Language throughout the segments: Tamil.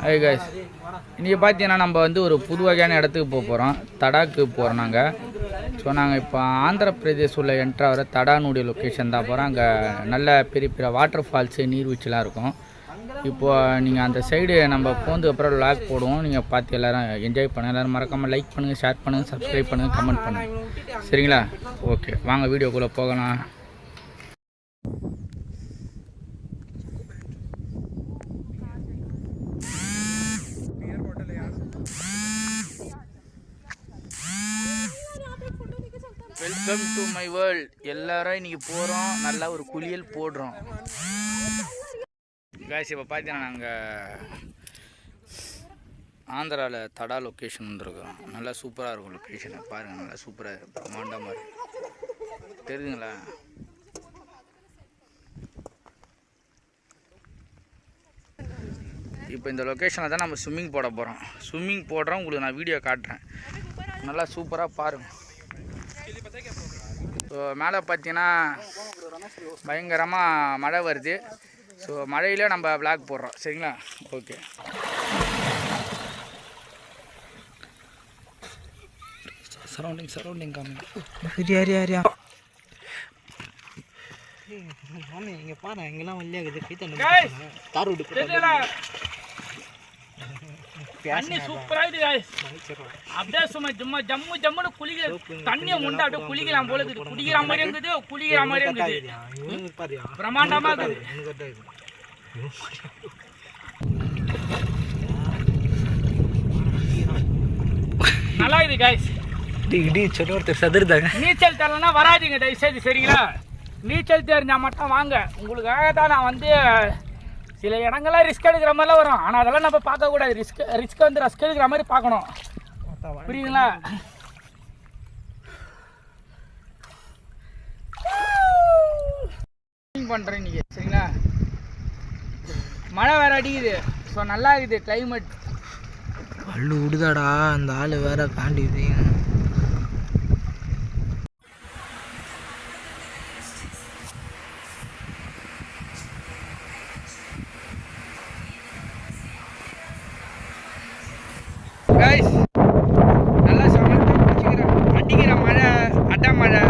ஹாய் காய்ஸ், இன்றைக்கி பார்த்தீங்கன்னா நம்ம வந்து ஒரு புது வகையான இடத்துக்கு போக போகிறோம். தடாக்கு போகிறோம் நாங்கள். ஸோ நாங்கள் இப்போ ஆந்திர பிரதேஷ் உள்ள என்ட்ராகிற தடானுடைய லொக்கேஷன் தான் போகிறோம். அங்கே நல்ல பெரிய பெரிய வாட்டர் ஃபால்ஸு நீர்வீழ்ச்சிலாம் இருக்கும். இப்போது நீங்கள் அந்த சைடு நம்ம போனதுக்கு அப்புறம் லாக் போடுவோம். நீங்கள் பார்த்து எல்லோரும் என்ஜாய் பண்ணுங்கள். எல்லோரும் மறக்காமல் லைக் பண்ணுங்கள், ஷேர் பண்ணுங்கள், சப்ஸ்கிரைப் பண்ணுங்கள், கமெண்ட் பண்ணுங்கள். சரிங்களா? ஓகே, வாங்க வீடியோக்குள்ளே போகலாம். Welcome to my world. எல்லாரும் இன்றைக்கி போகிறோம், நல்லா ஒரு குளியல் போடுறோம். காய்ஸ், இப்போ பார்த்தீங்கன்னா நாங்கள் ஆந்திராவில் தடா லொக்கேஷன் வந்துருக்கோம். நல்லா சூப்பராக இருக்கும் லொக்கேஷனை பாருங்கள். நல்லா சூப்பராக பிரம்மாண்டமாக இருக்குது, தெரியுதுங்களா? இப்போ இந்த லொக்கேஷனில் தான் நம்ம ஸ்விம்மிங் போட போகிறோம். ஸ்விம்மிங் போடுறோம், உங்களுக்கு நான் வீடியோ காட்டுறேன். நல்லா சூப்பராக பாருங்கள். ஸோ மேலே பார்த்தீங்கன்னா பயங்கரமாக மழை வருது. ஸோ மழையிலே நம்ம விளாக் போடுறோம். சரிங்களா? ஓகே. சரௌண்டிங் காமிங்க. ஹரியா இங்கே பாரு, இங்கெல்லாம் வழியாகுது. தண்ணி சூப்பரா இருக்கு. அப்படியே சும்மா சும்மா ஜம்மு ஜம்முன்னு குளிக்கிற தண்ணியை முண்டை அப்படியே குளிக்கலாம் போல இருக்குது. குடிக்கிற மாதிரி இருக்குது, குளிக்கிற மாதிரி இருக்குது. பிரம்மாண்டமா இருக்குது. நல்லா இது காய்ஸ். நீச்சல் தெரியலன்னா வராதிங்க தயவுசெய்து. சரிங்களா? நீச்சல் தெரிஞ்சா மட்டும் வாங்க. உங்களுக்காக தான் நான் வந்து சில இடங்கள்லாம் ரிஸ்க் எடுக்கிற மாதிரிலாம் வரும். ஆனால் அதெல்லாம் நம்ம பார்க்கக்கூடாது. ரிஸ்க் வந்து ரிஸ்க் எடுக்கிற மாதிரி பார்க்கணும். புரியுதுங்களா? பண்ணுறேன் இன்றைக்கி. சரிங்களா? மழை வேறு அடிக்குது. ஸோ நல்லா இருக்குது கிளைமேட். அள்ளு விடுதாடா, அந்த ஆள் வேற காண்டிது. கைஸ், நல்லா அடிக்கிற மழை, அட்டை மழை.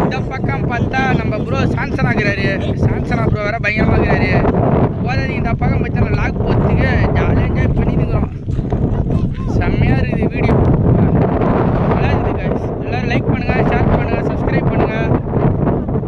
இந்த பக்கம் பார்த்தா நம்ம ப்ரோ சான்சன் ஆகிறாரு. சான்சனா ப்ரோ வேற பயங்கரமாக இருக்கிறாரு. போதாது இந்த பக்கம் பார்த்தா லாக் போகிறதுக்கு